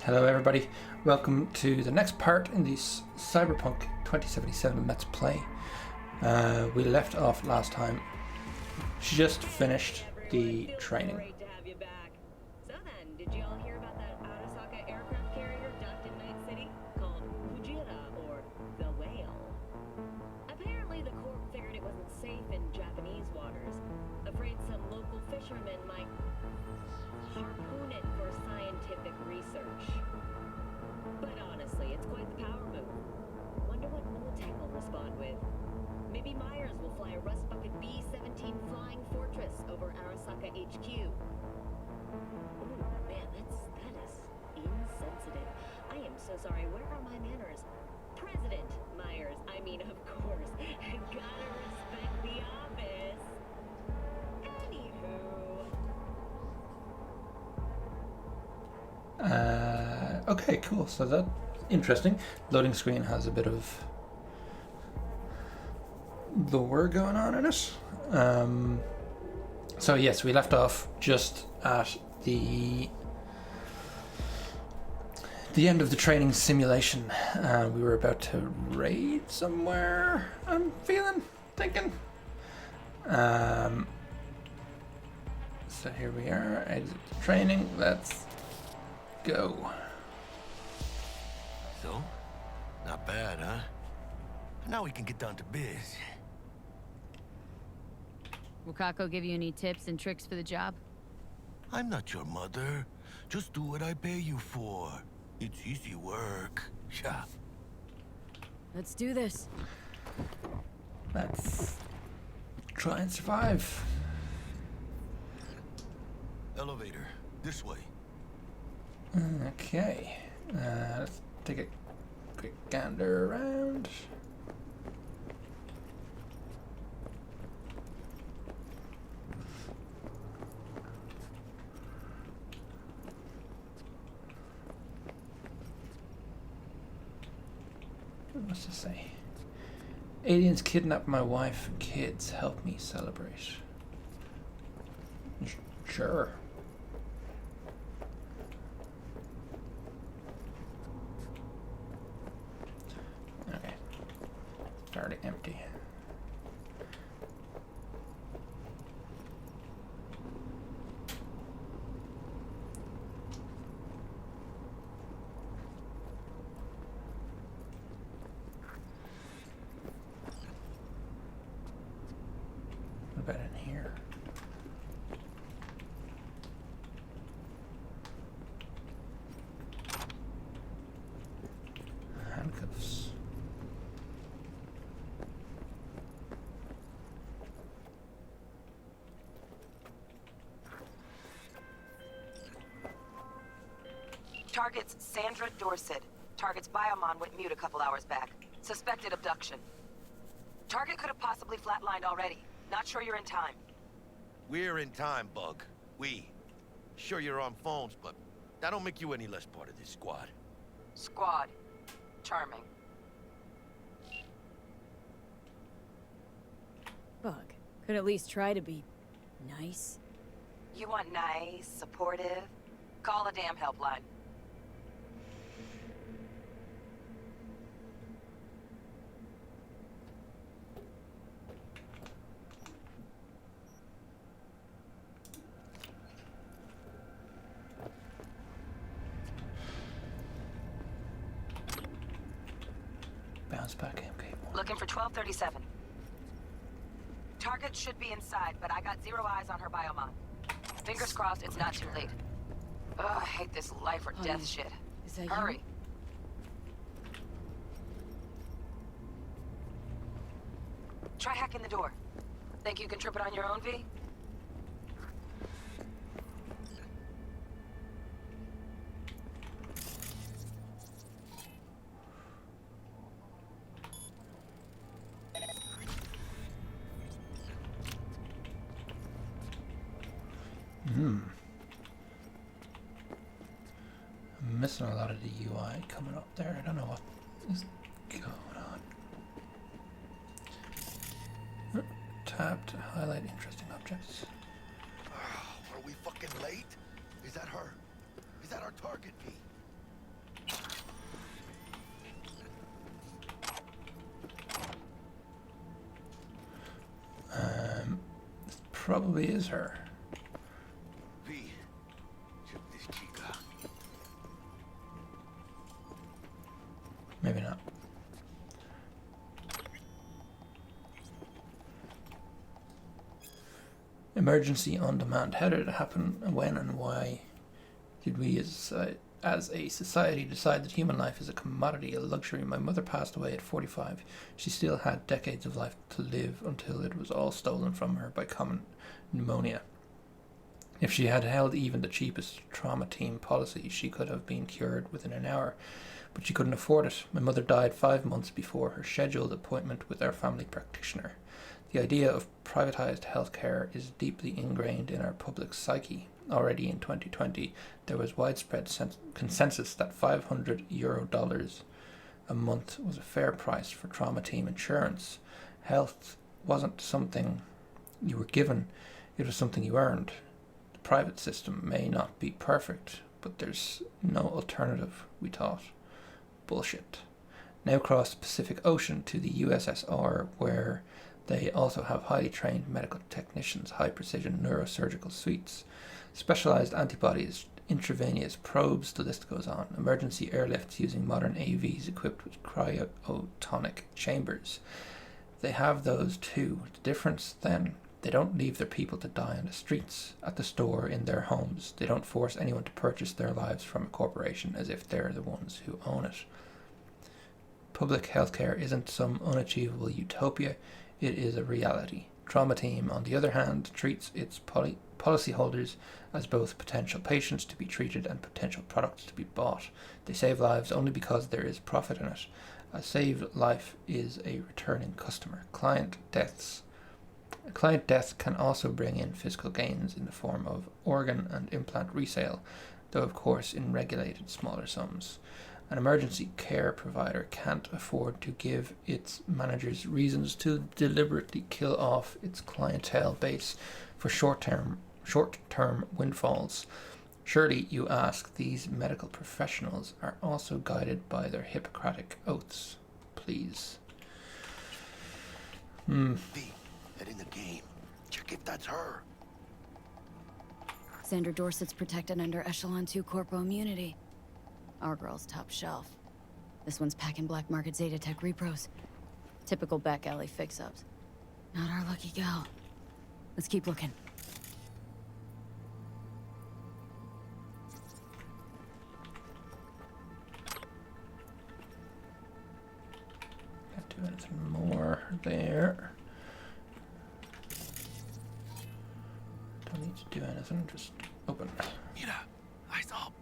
Hello everybody, welcome to the next part in this Cyberpunk 2077 Let's Play. We left off last time, just finished the training. Great to have you back. So then, did you all hear about that Arasaka aircraft carrier docked in Night City called Fujira, or the Whale? Apparently the Corp figured it wasn't safe in Japanese waters, afraid some local fishermen might harpoon it for scientific research. But honestly, it's quite the power move. Wonder what Militech will respond with. Maybe Myers will fly a Rust Bucket B-17 Flying Fortress over Arasaka HQ. Ooh, man, that is insensitive. I am so sorry. Where are my manners? President Myers. I mean, of course. Gotta respect the office. Anywho. Okay, cool. So that's interesting. Loading screen has a bit of lore going on in it. So yes, we left off just at the end of the training simulation. We were about to raid somewhere, I'm thinking. So here we are, exit the training, let's go. So, not bad, huh? Now we can get down to biz. Will Kako give you any tips and tricks for the job? I'm not your mother. Just do what I pay you for. It's easy work. Yeah. Let's do this. Let's try and survive. Elevator. This way. Okay. Let's take a quick gander around. What's this say? Aliens kidnap my wife and kids. Help me celebrate. Sure. Okay. It's already empty. What about in here? Handcuffs. Target's Sandra Dorset. Target's biomon went mute a couple hours back. Suspected abduction. Target could have possibly flatlined already. Not sure you're in time. We're in time, Bug. We. Sure you're on phones, but that don't make you any less part of this squad. Squad. Charming. Bug, could at least try to be nice. You want nice, supportive? Call a damn helpline. Bounce back in cable. Looking for 1237. Target should be inside, but I got zero eyes on her biomon. Fingers crossed it's not too late. Ugh, I hate this life or death shit. Is that Hurry. Try hacking the door. Think you can trip it on your own, V? I'm missing a lot of the UI coming up there. I don't know what is going on. Tab to highlight interesting objects. Are we fucking late? Is that her? Is that our target, V? probably is her. V, check this chica. Maybe not. Emergency on demand. How did it happen? When and why did we as a society decide that human life is a commodity, a luxury? My mother passed away at 45. She still had decades of life to live until it was all stolen from her by common pneumonia. If she had held even the cheapest trauma team policy, she could have been cured within an hour, but she couldn't afford it. My mother died 5 months before her scheduled appointment with our family practitioner. The idea of privatized healthcare is deeply ingrained in our public psyche. Already in 2020, there was widespread consensus that $500 a month was a fair price for trauma team insurance. Health wasn't something you were given, it was something you earned. The private system may not be perfect, but there's no alternative, we thought. Bullshit. Now cross the Pacific Ocean to the USSR, where they also have highly trained medical technicians, high-precision neurosurgical suites, specialized antibodies, intravenous probes, the list goes on. Emergency airlifts using modern AVs equipped with cryotonic chambers. They have those too. The difference then, they don't leave their people to die on the streets, at the store, in their homes. They don't force anyone to purchase their lives from a corporation as if they're the ones who own it. Public healthcare isn't some unachievable utopia. It is a reality. Trauma Team, on the other hand, treats its policyholders as both potential patients to be treated and potential products to be bought. They save lives only because there is profit in it. A saved life is a returning customer. Client death can also bring in fiscal gains in the form of organ and implant resale, though of course in regulated smaller sums. An emergency care provider can't afford to give its managers reasons to deliberately kill off its clientele base for short-term windfalls. Surely, you ask, these medical professionals are also guided by their Hippocratic oaths. Please. V, head in the game. Check if that's her. Sandra Dorset's protected under Echelon 2 Corpo immunity. Our girl's top shelf. This one's packing black market Zetatech repros. Typical back alley fix-ups. Not our lucky gal. Let's keep looking. Can't do anything more there. Don't need to do anything, just open. Mira, eyes up.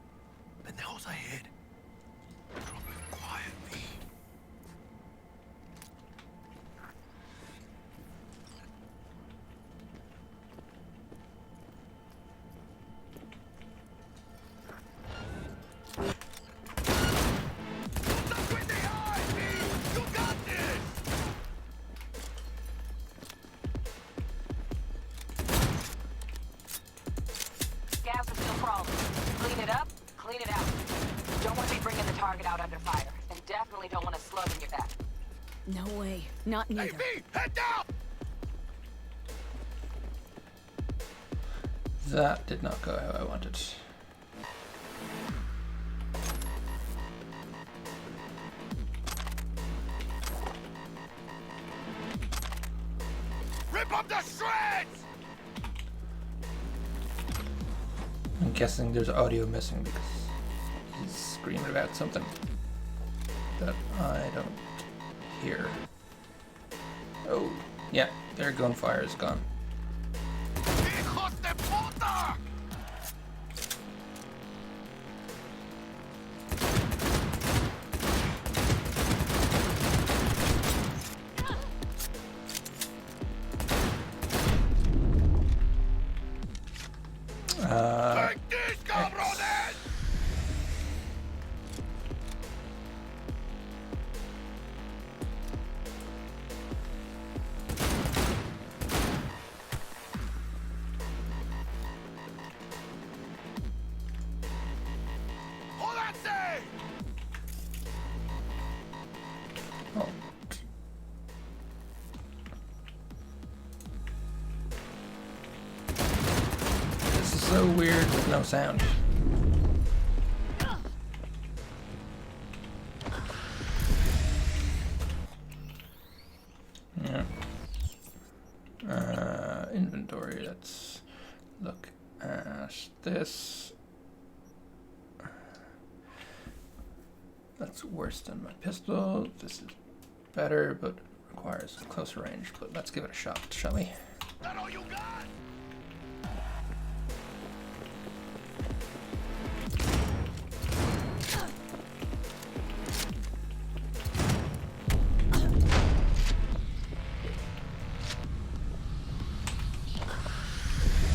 Pendejos ahead. Drop it quietly. Look in the eye, V! You got this! Gas is still crawling. Clean it up, clean it out. Don't want to be bringing the target out under fire. And definitely don't want a slug in your back. No way. Not Hey, neither. V! Head down! That did not go how I wanted. Rip up the shreds! I'm guessing there's audio missing because he's screaming about something that I don't hear. Oh, yeah, their gunfire is gone. ¡Hijos de puta! Like this, cabrones! no sound. Yeah. Inventory, let's look at this. That's worse than my pistol. This is better, but requires closer range. But let's give it a shot, shall we? That all you got?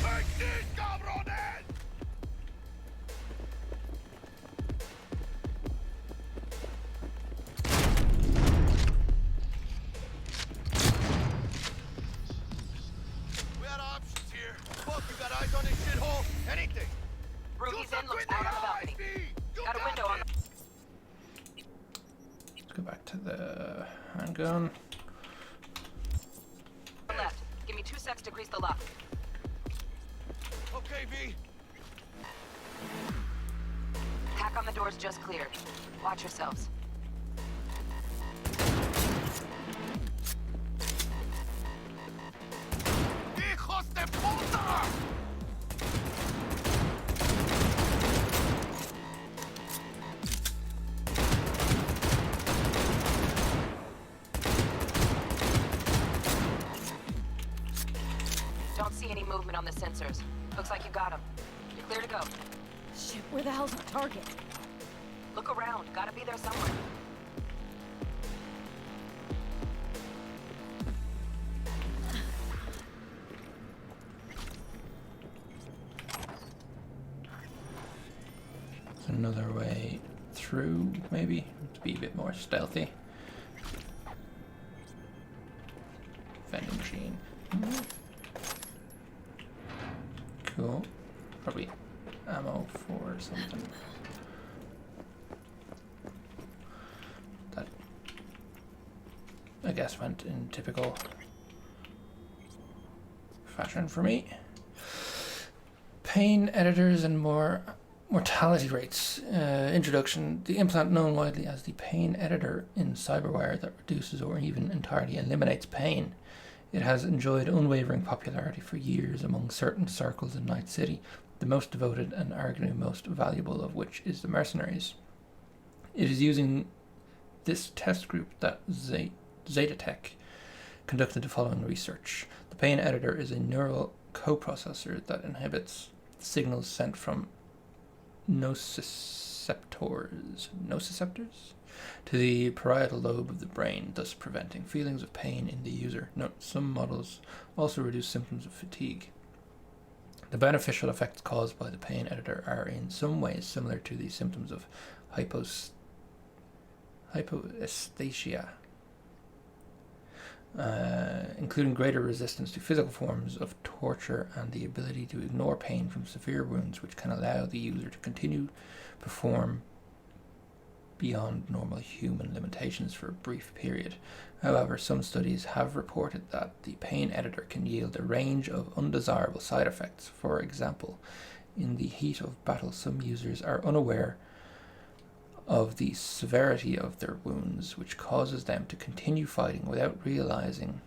Take this, cabrones! We had options here. Fuck, you got eyes on this shithole? Anything. Ruby's in looks out on the balcony. Got a window on the... Let's go back to the handgun. left. Give me 2 seconds to grease the lock. Okay, V. Hack on the door's just cleared. Watch yourselves. ¡Hijos de puta! Don't see any movement on the sensors. Looks like you got them. You're clear to go. Shit, where the hell's our target? Look around. Gotta be there somewhere. There's another way through, maybe, to be a bit more stealthy. Vending machine. Cool. Probably ammo for something. That, I guess, went in typical fashion for me. Pain editors and more mortality rates. Introduction. The implant known widely as the pain editor in cyberware that reduces or even entirely eliminates pain. It has enjoyed unwavering popularity for years among certain circles in Night City, the most devoted and arguably most valuable of which is the mercenaries. It is using this test group that Zetatech conducted the following research. The pain editor is a neural coprocessor that inhibits signals sent from nociceptors to the parietal lobe of the brain, thus preventing feelings of pain in the user. Note, some models also reduce symptoms of fatigue. The beneficial effects caused by the pain editor are in some ways similar to the symptoms of hypoesthesia, including greater resistance to physical forms of torture and the ability to ignore pain from severe wounds, which can allow the user to continue perform beyond normal human limitations for a brief period. However, some studies have reported that the pain editor can yield a range of undesirable side effects. For example, in the heat of battle, some users are unaware of the severity of their wounds, which causes them to continue fighting without realizing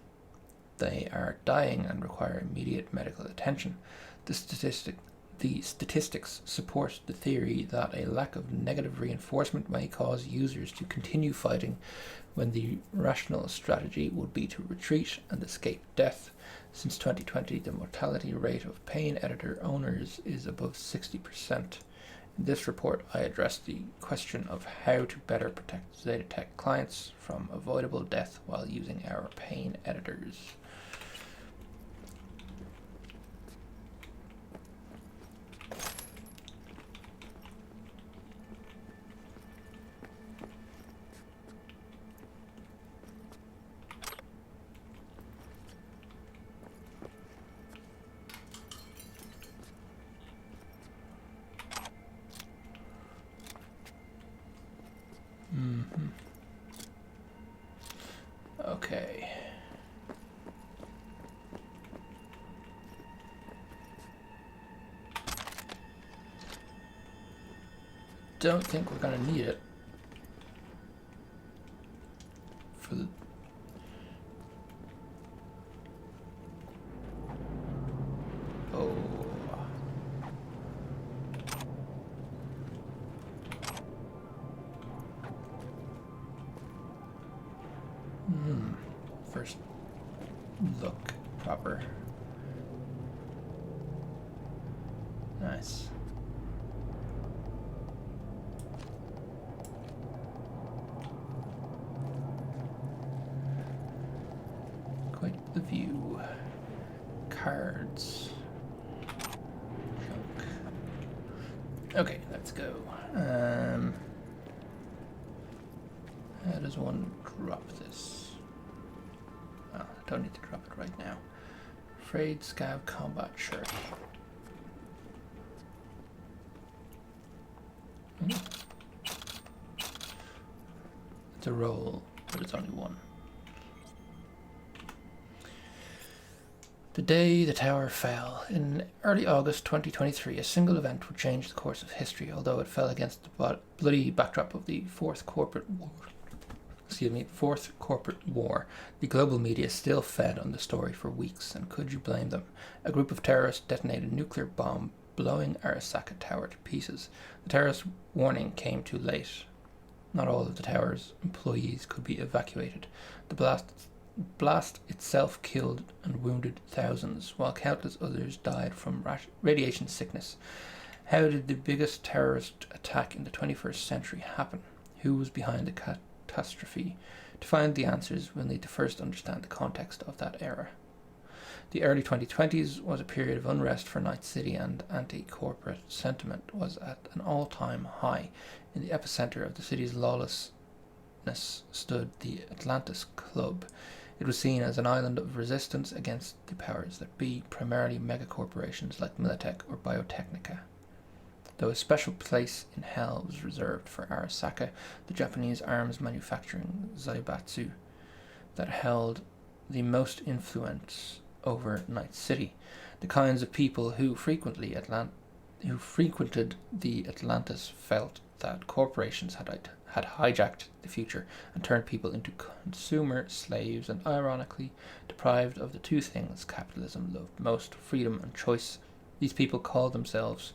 they are dying and require immediate medical attention. The statistics support the theory that a lack of negative reinforcement may cause users to continue fighting when the rational strategy would be to retreat and escape death. Since 2020, the mortality rate of pain editor owners is above 60%. In this report, I addressed the question of how to better protect Zetatech clients from avoidable death while using our pain editors. Okay. don't think we're going to need it for the... Oh. First look proper. Nice. Quite the view. Cards. Junk. Okay, let's go. How does one drop this? Oh, I don't need to drop it right now. Frayed Scav Combat Shirt. It's a roll, but it's only one. The day the tower fell. In early August 2023, a single event would change the course of history, although it fell against the bloody backdrop of the Fourth Corporate War. The global media still fed on the story for weeks, and could you blame them? A group of terrorists detonated a nuclear bomb, blowing Arasaka Tower to pieces. The terrorist warning came too late. Not all of the tower's employees could be evacuated. The blast itself killed and wounded thousands, while countless others died from radiation sickness. How did the biggest terrorist attack in the 21st century happen? Who was behind the catastrophe? To find the answers, we'll need to first understand the context of that era. The early 2020s was a period of unrest for Night City, and anti-corporate sentiment was at an all-time high. In the epicenter of the city's lawlessness stood the Atlantis Club. It was seen as an island of resistance against the powers that be, primarily megacorporations like Militech or Biotechnica. Though a special place in hell was reserved for Arasaka, the Japanese arms manufacturing Zaibatsu, that held the most influence over Night City. The kinds of people who frequented the Atlantis felt that corporations had hijacked the future and turned people into consumer slaves, and ironically deprived of the two things capitalism loved most: freedom and choice. These people called themselves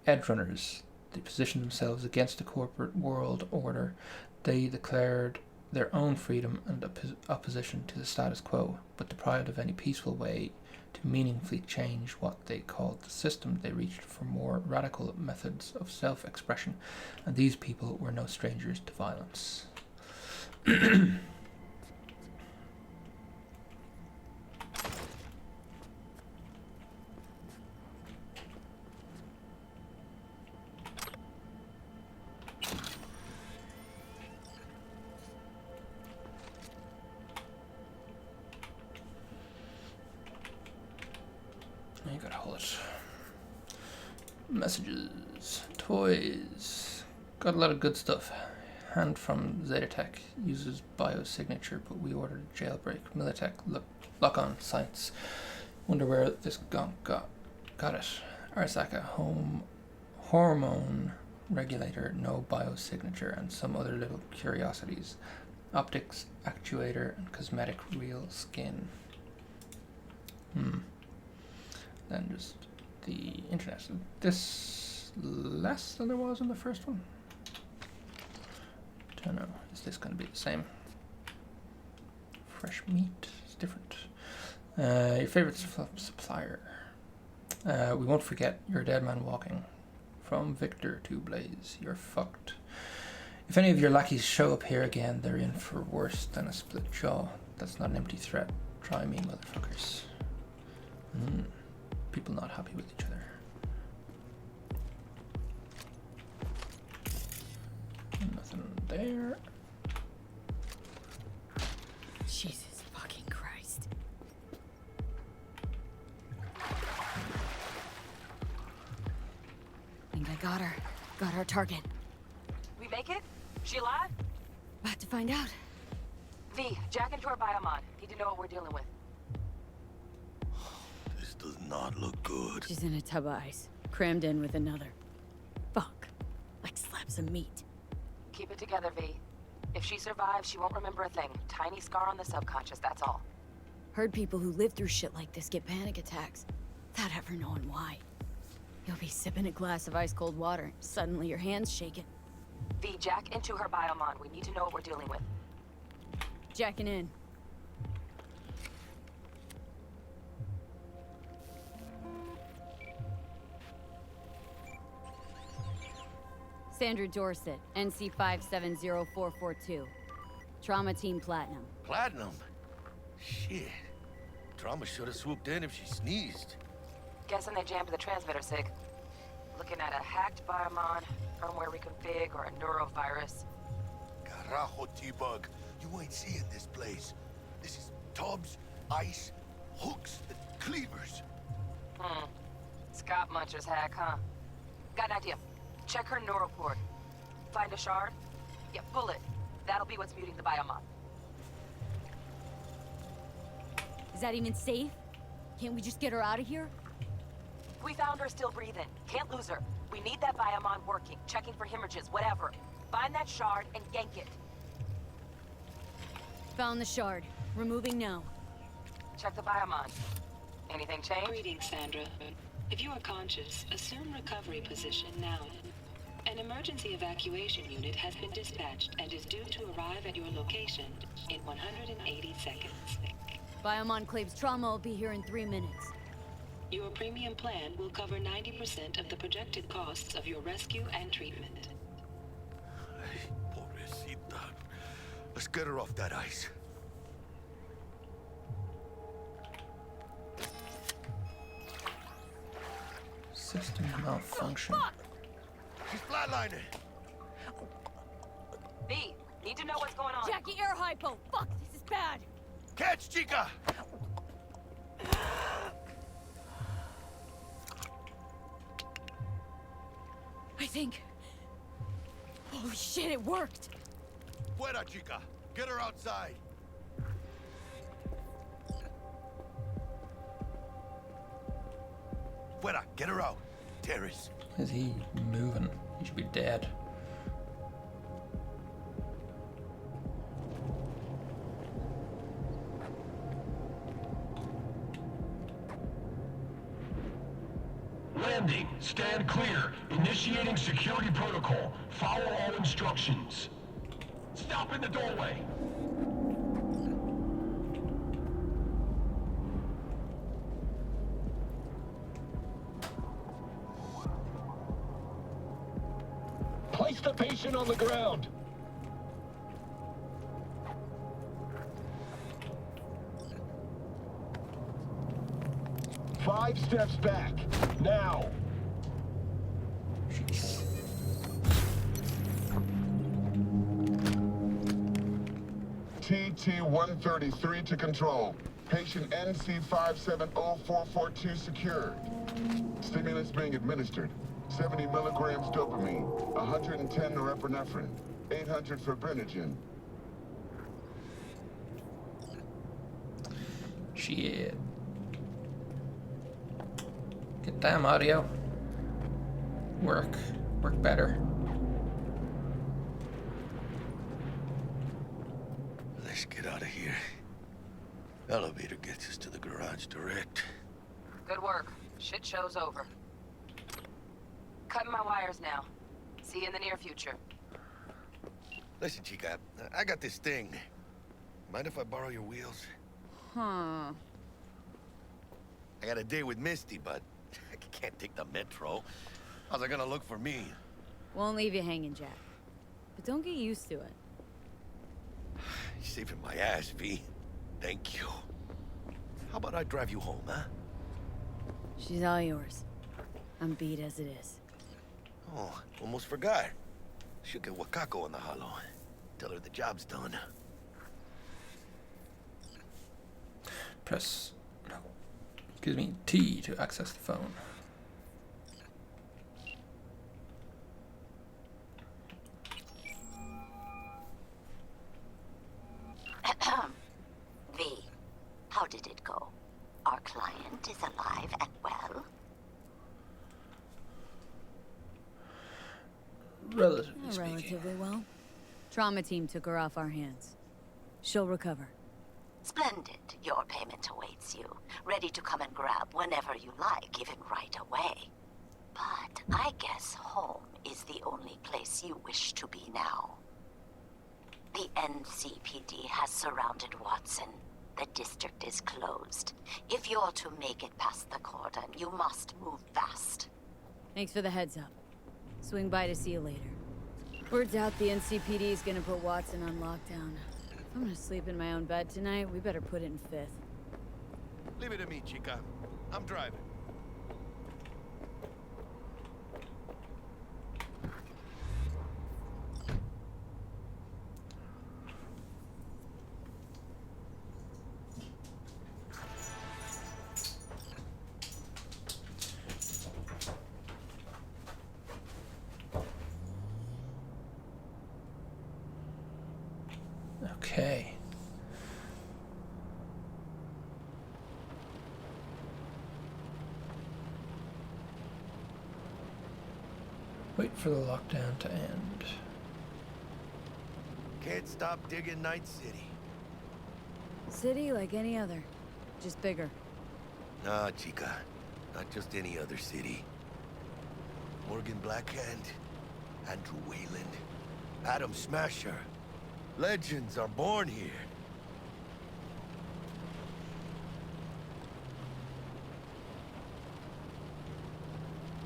edge runners. They positioned themselves against the corporate world order. They declared their own freedom and opposition to the status quo, but deprived of any peaceful way to meaningfully change what they called the system. They reached for more radical methods of self-expression, and these people were no strangers to violence. You gotta hold it. Messages, toys, got a lot of good stuff. Hand from Zetatech, uses biosignature, but we ordered a jailbreak. Militech, lock on sites. Wonder where this gonk got it. Arasaka, hormone regulator, no biosignature, and some other little curiosities. Optics, actuator, and cosmetic, real skin. Then just the internet. This less than there was in the first one? Don't know. Is this going to be the same? Fresh meat is different. Your favorite supplier. We won't forget your dead man walking. From Victor to Blaze, you're fucked. If any of your lackeys show up here again, they're in for worse than a split jaw. That's not an empty threat. Try me, motherfuckers. People not happy with each other. Nothing there. Jesus fucking Christ. Think I got her. Got our target. We make it? She alive? About to find out. V, jack into her biomod. Need to know what we're dealing with. This does not look good. She's in a tub of ice, crammed in with another. Fuck. Like slap grab some meat. Keep it together, V. If she survives, she won't remember a thing. Tiny scar on the subconscious, that's all. Heard people who live through shit like this get panic attacks, without ever knowing why. You'll be sipping a glass of ice-cold water, suddenly your hand's shaking. V, jack into her biomon. We need to know what we're dealing with. Jacking in. Sandra Dorset, NC 570442. Trauma Team Platinum. Platinum? Shit. Trauma should have swooped in if she sneezed. Guessing they jammed the transmitter, Sig. Looking at a hacked biomon, firmware reconfig, or a neurovirus. Carajo, T-Bug. You ain't seeing this place. This is tubs, ice, hooks, and cleavers. Scott Muncher's hack, huh? Got an idea. Check her neuroport. Find a shard? Yeah, pull it. That'll be what's muting the biomon. Is that even safe? Can't we just get her out of here? We found her still breathing. Can't lose her. We need that biomon working, checking for hemorrhages, whatever. Find that shard and yank it. Found the shard. Removing now. Check the biomon. Anything change? Greetings, Sandra. If you are conscious, assume recovery position now. An emergency evacuation unit has been dispatched and is due to arrive at your location in 180 seconds. Biomon claims trauma will be here in 3 minutes. Your premium plan will cover 90% of the projected costs of your rescue and treatment. Ay, pobrecita. Let's get her off that ice. System malfunction. She's flatlining. B, need to know what's going on. Jackie, air hypo! Fuck, this is bad! Catch, chica! I think... Holy shit, it worked! Fuera, chica. Get her outside. Fuera, get her out. Terrace. Is he moving? He should be dead. Landing. Stand clear. Initiating security protocol. Follow all instructions. Stop in the doorway. Place the patient on the ground. Five steps back. Now. Jeez. TT-133 to control. Patient NC570442 secured. Stimulants being administered. 70 milligrams dopamine, 110 norepinephrine, 800 fibrinogen. Shit. Get damn audio. Work better. Let's get out of here. Elevator gets us to the garage direct. Good work. Shit show's over. Cutting my wires now. See you in the near future. Listen, chica, I got this thing. Mind if I borrow your wheels? Huh. I got a date with Misty, but I can't take the metro. How's it gonna look for me? Won't leave you hanging, Jack. But don't get used to it. You're saving my ass, V. Thank you. How about I drive you home, huh? She's all yours. I'm beat as it is. Oh, almost forgot. Should get Wakako on the hollow. Tell her the job's done. Press, no, excuse me, T to access the phone. V, how did it go? Our client is alive and well? relatively speaking. Relatively well. Trauma team took her off our hands. She'll recover. Splendid. Your payment awaits you. Ready to come and grab whenever you like, even right away. But I guess home is the only place you wish to be now. The NCPD has surrounded Watson. The district is closed. If you're to make it past the cordon, you must move fast. Thanks for the heads up. Swing by to see you later. Word's out the NCPD is gonna put Watson on lockdown. If I'm gonna sleep in my own bed tonight, we better put it in 5th. Leave it to me, chica. I'm driving. Okay. Wait for the lockdown to end. Can't stop digging Night City. City like any other, just bigger. Nah, chica. Not just any other city. Morgan Blackhand, Andrew Wayland, Adam Smasher. Legends are born here.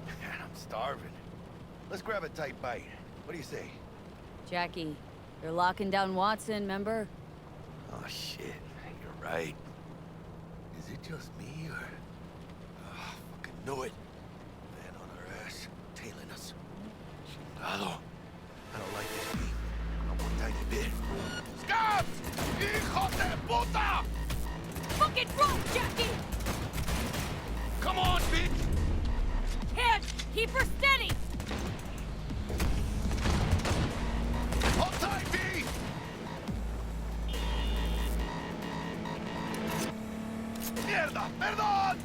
Man, I'm starving. Let's grab a tight bite. What do you say? Jackie, they're locking down Watson, remember? Oh, shit. You're right. Is it just me, or... Oh, fucking knew it. Man on our ass, tailing us. Chingado. I don't like this beat. Not one tiny bit. Scabs! Hijo de puta! Fucking roll, Jackie! Come on, bitch! Hands! Keep her steady! Hold tight, V! Mierda! Perdón!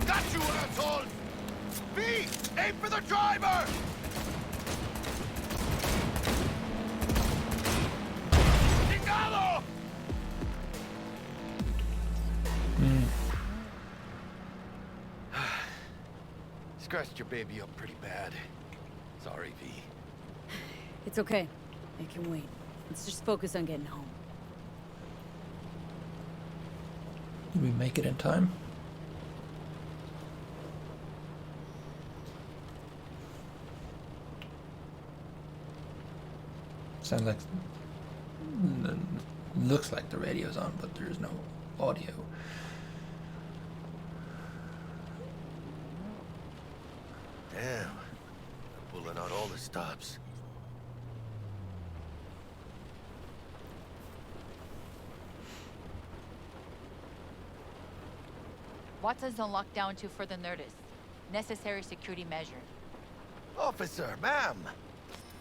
Got you, asshole! V! Aim for the driver! Chingado! Scratched your baby up pretty bad. Sorry, V. It's okay. I can wait. Let's just focus on getting home. Did we make it in time? Sounds like... Looks like the radio's on, but there's no audio. Damn. Pulling out all the stops. Watson's on lockdown until further notice. Necessary security measure. Officer, ma'am!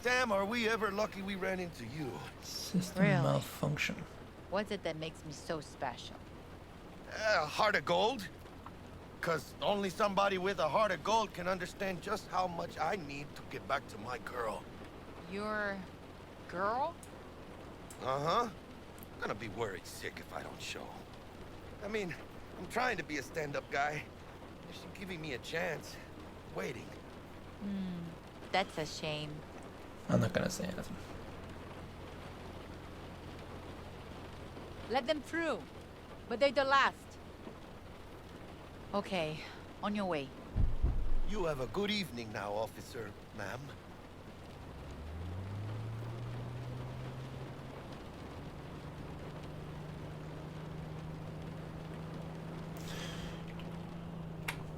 Damn, are we ever lucky we ran into you. System Really? malfunction. What's it that makes me so special? Heart of gold? Cause only somebody with a heart of gold can understand just how much I need to get back to my girl. Your girl? Uh-huh. I'm gonna be worried sick if I don't show. I mean, I'm trying to be a stand-up guy. She's giving me a chance. Waiting. That's a shame. I'm not gonna say anything. Let them through. But they're the last. Okay, on your way. You have a good evening now, officer, ma'am.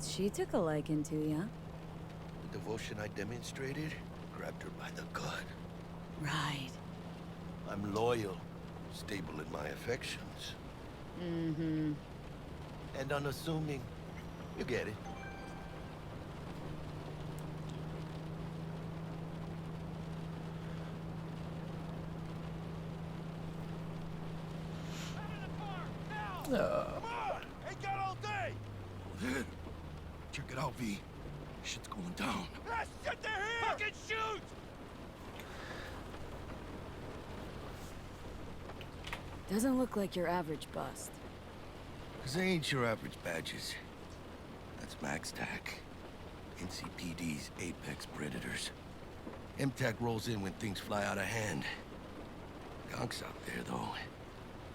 She took a liking to ya. The devotion I demonstrated grabbed her by the gut. Right. I'm loyal, stable in my affections. Mm-hmm. And unassuming. You get it. Come on! Ain't got all day! Check it out, V. Shit's going down. Ah, shit, they're here! Fucking shoot! Doesn't look like your average bust. Cause they ain't your average badges. That's Max TAC. NCPD's apex predators. MTAC rolls in when things fly out of hand. Gonks out there, though.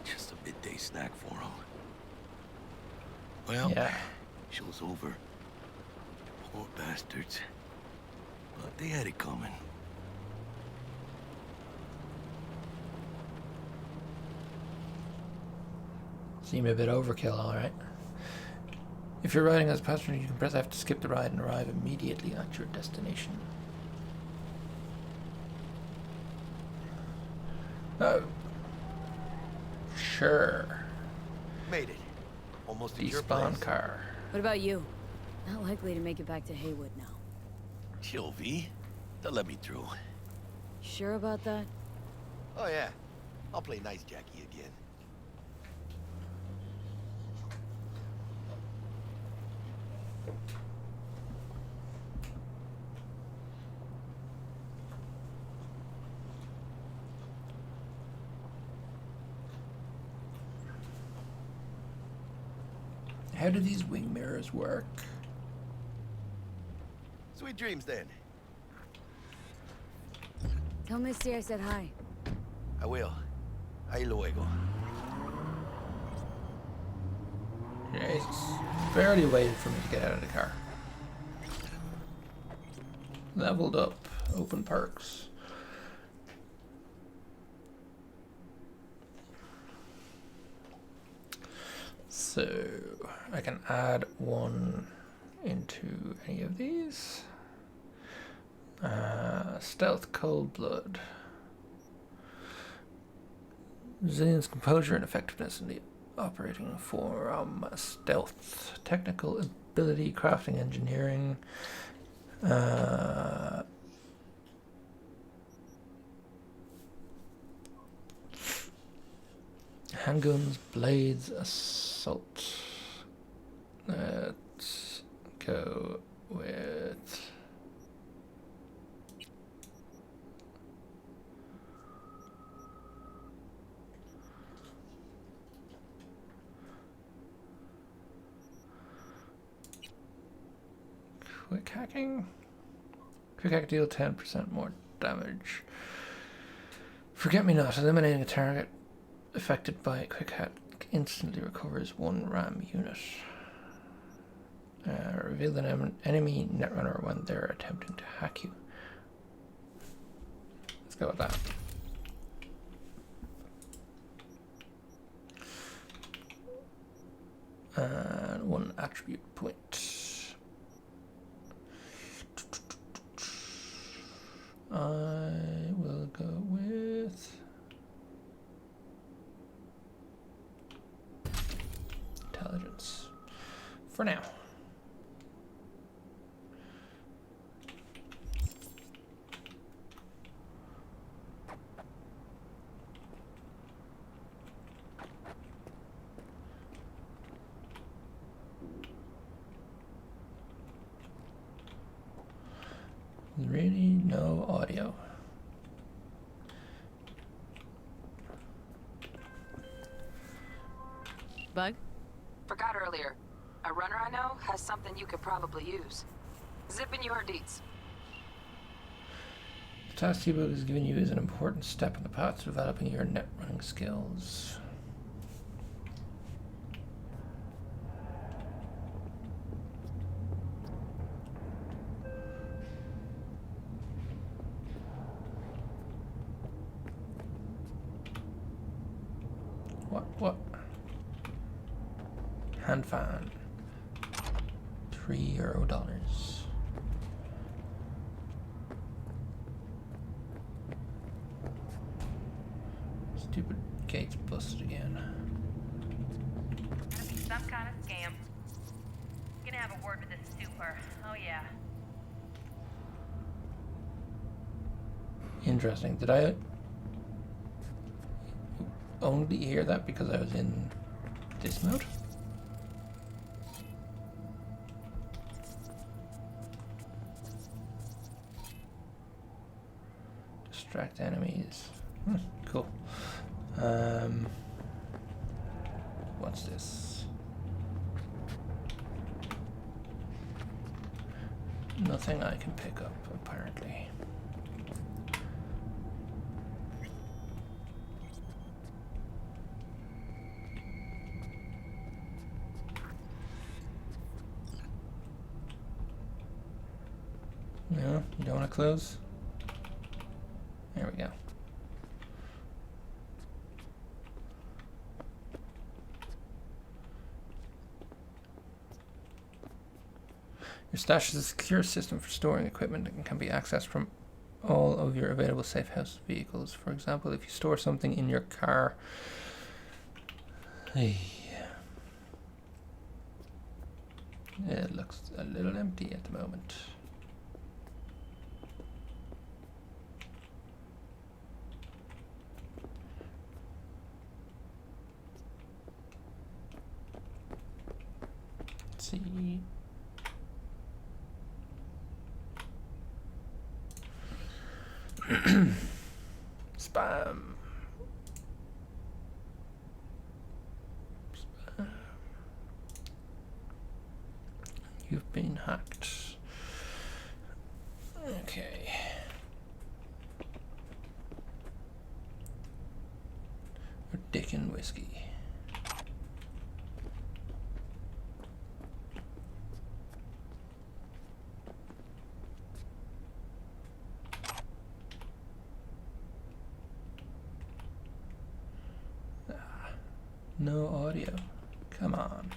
Just a midday snack for them. Well, Yeah. show's over. Poor bastards. But they had it coming. Seem a bit overkill, alright. If you're riding as a passenger, you can press F to skip the ride and arrive immediately at your destination. Oh. Sure. Made it. Almost at your Despawn place. car. What about you? Not likely to make it back to Haywood now. Chill, V. They'll let me through. Sure about that? Oh, yeah. I'll play nice Jackie again. How do these wing mirrors work? Sweet dreams, then. Tell Misty I said hi. I will. Ahí luego. Jesus. Barely waited for me to get out of the car. Leveled up. Open perks. So I can add one into any of these. Stealth, cold blood. Resilience, composure, and effectiveness in the operating form. Stealth, technical ability, crafting, engineering. Handguns, blades, assault. Let's go with quick hacking. Quick hack deal 10% more damage. Forget me not, eliminating a target affected by a quick hack instantly recovers 1 RAM unit. Reveal an enemy netrunner when they're attempting to hack you. Let's go with that. And 1 attribute point. I will go with intelligence for now. Really no audio. Bug? Forgot earlier. A runner I know has something you could probably use. Zip in your deets. The task T-Bug has given you is an important step on the path to developing your net running skills. What? Hand fan. $3. Stupid gate's busted again. Gonna be some kind of scam. Gonna have a word with this super. Oh yeah. Interesting. Did I only hear that because I was in this mode? Distract enemies. Cool. What's this? Nothing I can pick up, apparently. No, you don't want to close? There we go. Your stash is a secure system for storing equipment and can be accessed from all of your available safe house vehicles. For example, if you store something in your car, it looks a little empty at the moment. Let's see. Spam. Spam. You've been hacked. Okay. Dick and whiskey. No audio. Come on.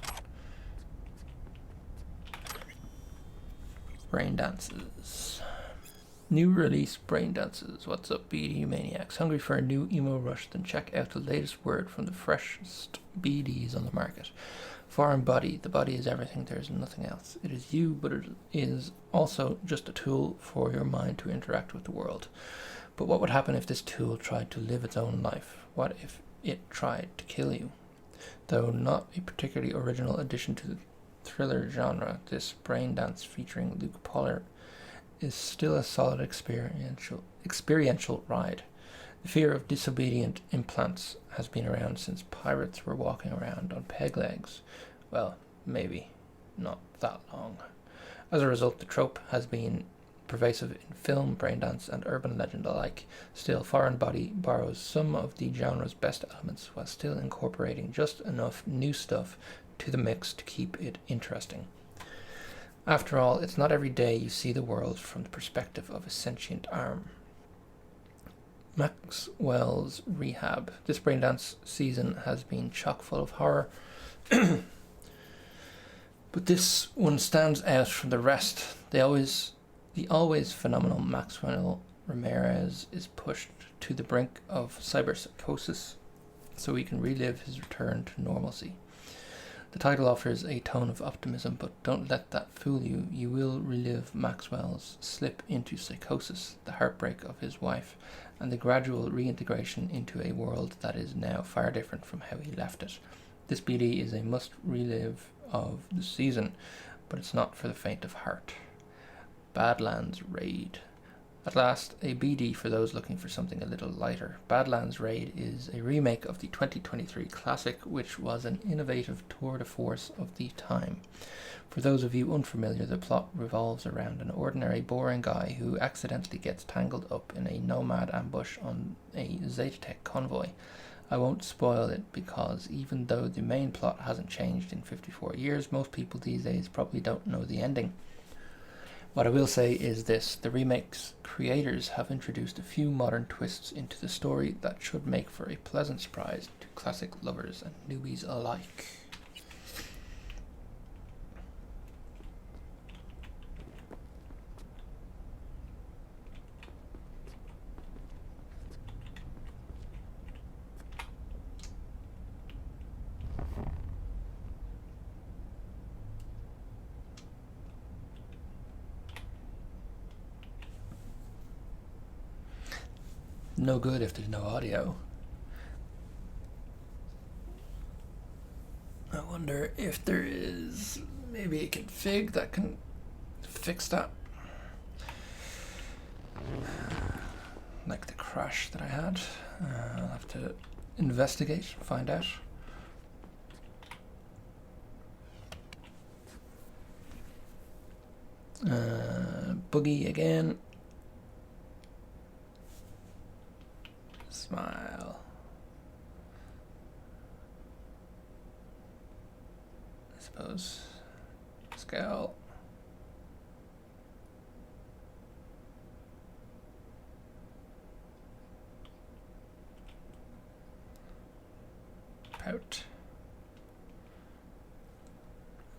Brain dances. New release brain dances. What's up, BD maniacs? Hungry for a new emo rush? Then check out the latest word from the freshest BDs on the market. Foreign body. The body is everything. There is nothing else. It is you, but it is also just a tool for your mind to interact with the world. But what would happen if this tool tried to live its own life? What if it tried to kill you? Though not a particularly original addition to the thriller genre, this brain dance featuring Luke Pollard is still a solid experiential ride. The fear of disobedient implants has been around since pirates were walking around on peg legs. Well, maybe not that long. As a result, the trope has been pervasive in film, braindance, and urban legend alike. Still, Foreign Body borrows some of the genre's best elements while still incorporating just enough new stuff to the mix to keep it interesting. After all, it's not every day you see the world from the perspective of a sentient arm. Maxwell's Rehab. This braindance season has been chock full of horror, but this one stands out from the rest. The always phenomenal Maxwell Ramirez is pushed to the brink of cyberpsychosis so he can relive his return to normalcy. The title offers a tone of optimism, but don't let that fool you. You will relive Maxwell's slip into psychosis, the heartbreak of his wife, and the gradual reintegration into a world that is now far different from how he left it. This BD is a must relive of the season, but it's not for the faint of heart. Badlands Raid. At last, a BD for those looking for something a little lighter. Badlands Raid is a remake of the 2023 classic, which was an innovative tour de force of the time. For those of you unfamiliar, the plot revolves around an ordinary, boring guy who accidentally gets tangled up in a Nomad ambush on a Zetatech convoy. I won't spoil it because even though the main plot hasn't changed in 54 years, most people these days probably don't know the ending. What I will say is this: the remake's creators have introduced a few modern twists into the story that should make for a pleasant surprise to classic lovers and newbies alike. No good if there's no audio. I wonder if there is maybe a config that can fix that. like the crash that I had. I'll have to investigate, find out. Boogie again. Smile. I suppose. Scale. Pout.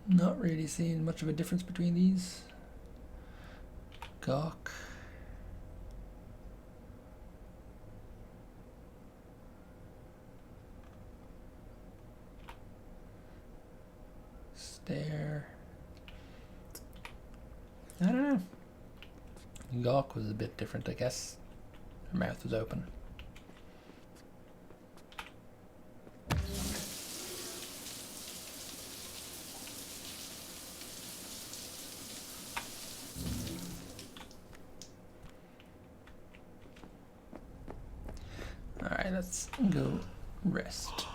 Not really seeing much of a difference between these. Gawk. Stare. I don't know. Gawk was a bit different, I guess. Her mouth was open. Alright, let's go rest.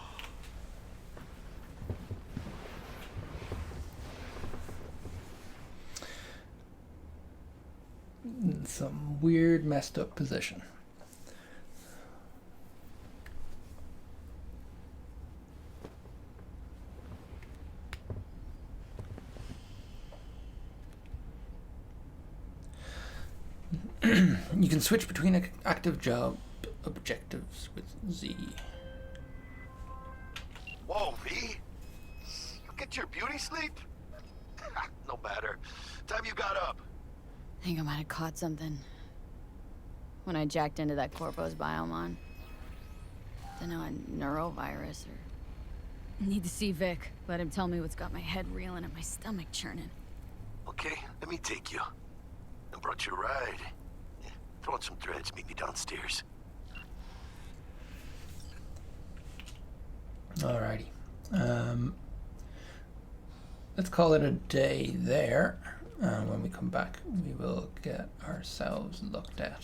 In some weird messed up position. You can switch between active job objectives with Z. Whoa, V? You get your beauty sleep? No matter. Time you got up. I think I might have caught something when I jacked into that Corpo's biomon. Dunno, a neurovirus or... Need to see Vic. Let him tell me what's got my head reeling and my stomach churning. Okay, let me take you. I brought you a ride. Yeah, throw on some threads, meet me downstairs. Alrighty. Let's call it a day there. When we come back, we will get ourselves looked at.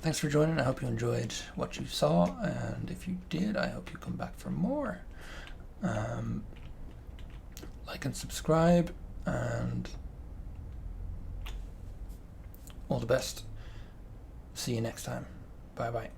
Thanks for joining. I hope you enjoyed what you saw, and if you did, I hope you come back for more. Like and subscribe, and all the best. See you next time. Bye bye.